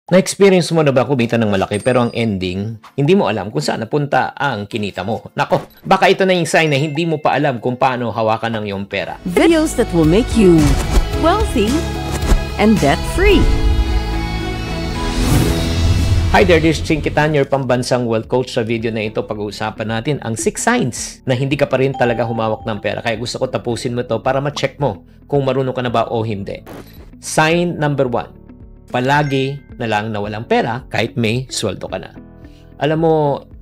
Na-experience mo na ba kumita ng malaki pero ang ending, hindi mo alam kung saan napunta ang kinita mo? Nako, baka ito na yung sign na hindi mo pa alam kung paano hawakan ng iyong pera. Videos that will make you wealthy and debt-free. Hi there, this is Chinkitan, your pambansang wealth coach. Sa video na ito, pag-uusapan natin ang 6 signs na hindi ka pa rin talaga humawak ng pera. Kaya gusto ko tapusin mo ito para ma-check mo kung marunong ka na ba o hindi. Sign number 1. Palagi na lang na walang pera kahit may sweldo ka na. Alam mo,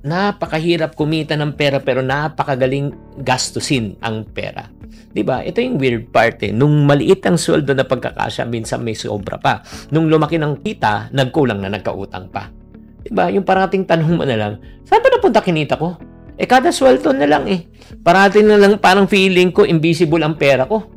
napakahirap kumita ng pera pero napakagaling gastusin ang pera. Diba? Ito yung weird part eh. Nung maliit ang sweldo na pagkakasya, minsan may sobra pa. Nung lumaki ng kita, nagkulang na nagkautang pa. Diba? Yung parating tanong mo na lang, saan ba napunta kinita ko? Kada sweldo na lang eh. Parating na lang parang feeling ko invisible ang pera ko.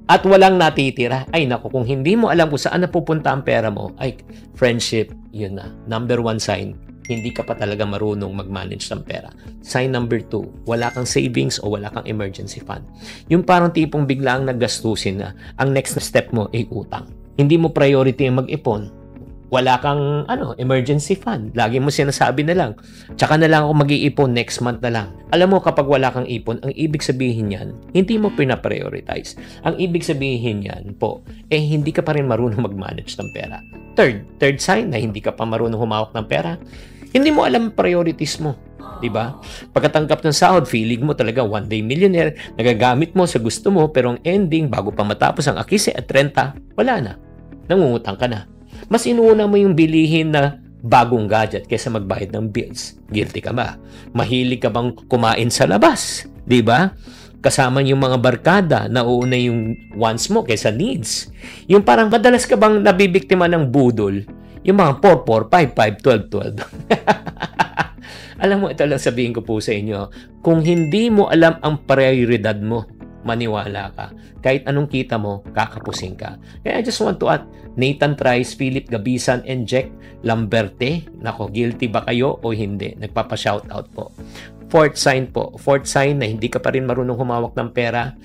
At walang natitira. Ay naku, kung hindi mo alam kung saan napupunta ang pera mo, ay friendship, yun na. Number 1 sign, hindi ka pa talaga marunong mag-manage ng pera. Sign number 2, wala kang savings o wala kang emergency fund. Yung parang tipong biglang naggastusin na, ang next step mo ay utang. Hindi mo priority yung mag-ipon. Wala kang emergency fund. Lagi mo sinasabi na lang, tsaka na lang ako mag-iipon next month na lang. Alam mo, kapag wala kang ipon, ang ibig sabihin yan, hindi mo pinaprioritize. Ang ibig sabihin yan po, hindi ka pa rin marunong mag-manage ng pera. Third sign na hindi ka pa marunong humawak ng pera, hindi mo alam priorities mo. Diba? Pagkatanggap ng sahod, feeling mo talaga one day millionaire, nagagamit mo sa gusto mo, pero ang ending, bago pa matapos ang akise at 30, wala na. Nangungutang ka na. Mas inuuna mo yung bilihin na bagong gadget kaysa magbayad ng bills. Guilty ka ba? Mahilig ka bang kumain sa labas? Diba? Kasama yung mga barkada, nauuna yung wants mo kaysa needs. Yung parang madalas ka bang nabibiktima ng budol? Yung mga 4, 4, 5, 5, 12, 12. Alam mo, ito lang sabihin ko po sa inyo. Kung hindi mo alam ang prioridad mo, maniwala ka. Kahit anong kita mo, kakapusing ka. Kaya I just want to add, Nathan Trice, Philip Gabisan, and Jack Lamberte. Nako, guilty ba kayo o hindi? Nagpapa-shoutout po. Fourth sign na hindi ka pa rin marunong humawak ng pera.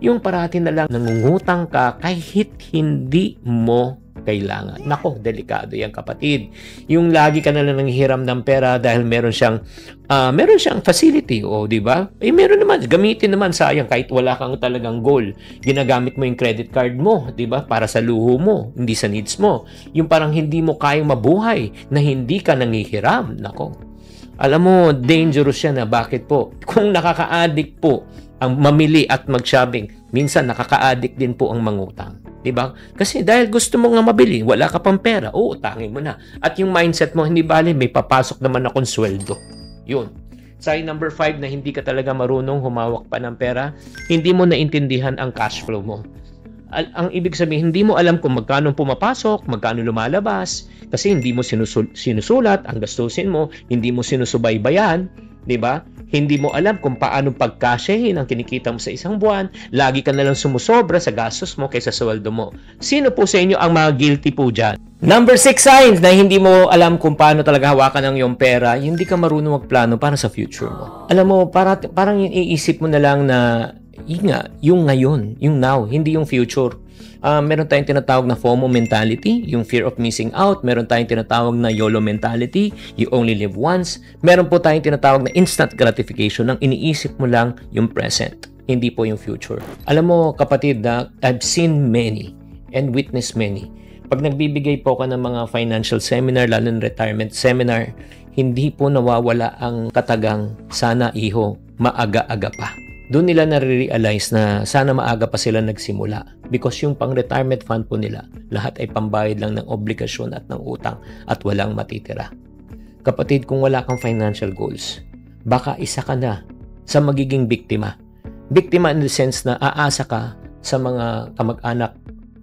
Yung parati na lang nangungutang ka kahit hindi mo kailangan. Nako, delikado yan kapatid. Yung lagi ka na lang nanghihiram ng pera dahil meron siyang facility, o di ba? Meron naman, gamitin naman, sayang kahit wala kang talagang goal. Ginagamit mo yung credit card mo, di ba? Para sa luho mo, hindi sa needs mo. Yung parang hindi mo kayang mabuhay na hindi ka nanghihiram. Nako. Alam mo, dangerous yan na. Bakit po? Kung nakaka-addict po ang mamili at mag-shopping, minsan nakaka-addict din po ang mangutang. Diba? Kasi dahil gusto mo nga mabili, wala ka pang pera, uutangin mo na. At yung mindset mo, hindi bale, may papasok naman akong sweldo. Yun. Sign number 5 na hindi ka talaga marunong humawak pa ng pera, hindi mo naintindihan ang cash flow mo. Ang ibig sabihin, hindi mo alam kung magkano pumapasok, magkano lumalabas, kasi hindi mo sinusulat ang gastusin mo, hindi mo sinusubaybayan, di ba? Hindi mo alam kung paano pagkasyahin ang kinikita mo sa isang buwan, lagi ka na lang sumusobra sa gastos mo kaysa sa sweldo mo. Sino po sa inyo ang mga guilty po dyan? Number 6 signs na hindi mo alam kung paano talaga hawakan ng iyong pera, hindi ka marunong magplano para sa future mo. Alam mo, parang iisip mo na lang na yung ngayon, yung now, hindi yung future. Meron tayong tinatawag na FOMO mentality, yung fear of missing out. Meron tayong tinatawag na YOLO mentality, you only live once. Meron po tayong tinatawag na instant gratification, nang iniisip mo lang yung present, hindi po yung future. Alam mo kapatid, I've seen many and witnessed many. Pag nagbibigay po ka ng mga financial seminar, lalo ng retirement seminar, hindi po nawawala ang katagang, sana iho, maaga-aga pa. Doon nila nare-realize na sana maaga pa sila nagsimula because yung pang-retirement fund po nila, lahat ay pambayad lang ng obligasyon at ng utang at walang matitira. Kapatid, kung wala kang financial goals, baka isa ka na sa magiging biktima. Biktima in the sense na aasa ka sa mga kamag-anak,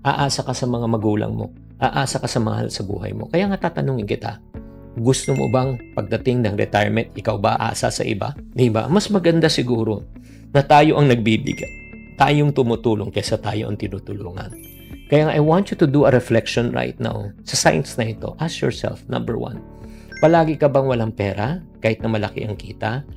aasa ka sa mga magulang mo, aasa ka sa mahal sa buhay mo. Kaya nga tatanungin kita, gusto mo bang pagdating ng retirement, ikaw ba aasa sa iba? Diba? Mas maganda siguro na tayo ang nagbibigay, tayong tumutulong kaysa tayo ang tinutulungan. Kaya I want you to do a reflection right now sa signs na ito. Ask yourself, number 1, palagi ka bang walang pera kahit na malaki ang kita?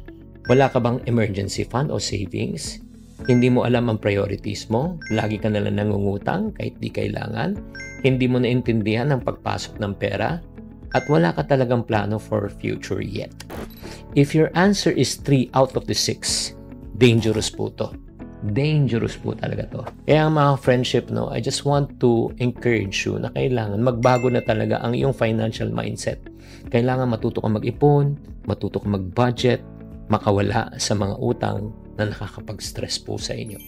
Wala ka bang emergency fund o savings? Hindi mo alam ang priorities mo. Lagi ka nalang nangungutang kahit di kailangan. Hindi mo naintindihan ang pagpasok ng pera. At wala ka talagang plano for future yet. If your answer is 3 out of the 6, dangerous po to. Dangerous po talaga to. Kaya mga friendship, no, I just want to encourage you na kailangan magbago na talaga ang iyong financial mindset. Kailangan matuto kang mag-ipon, matuto kang mag-budget, makawala sa mga utang na nakakapag-stress po sa inyo.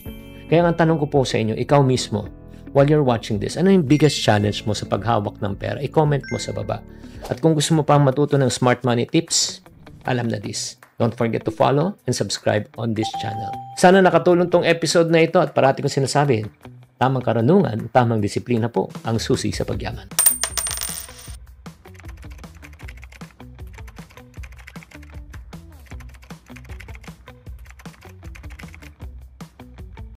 Kaya ang tanong ko po sa inyo, ikaw mismo, while you're watching this, ano yung biggest challenge mo sa paghawak ng pera? I-comment mo sa baba. At kung gusto mo pang matuto ng smart money tips, alam na this. Don't forget to follow and subscribe on this channel. Sana nakatulong tong episode na ito at parati kong sinasabi, tamang karunungan, tamang disiplina po ang susi sa pagyaman.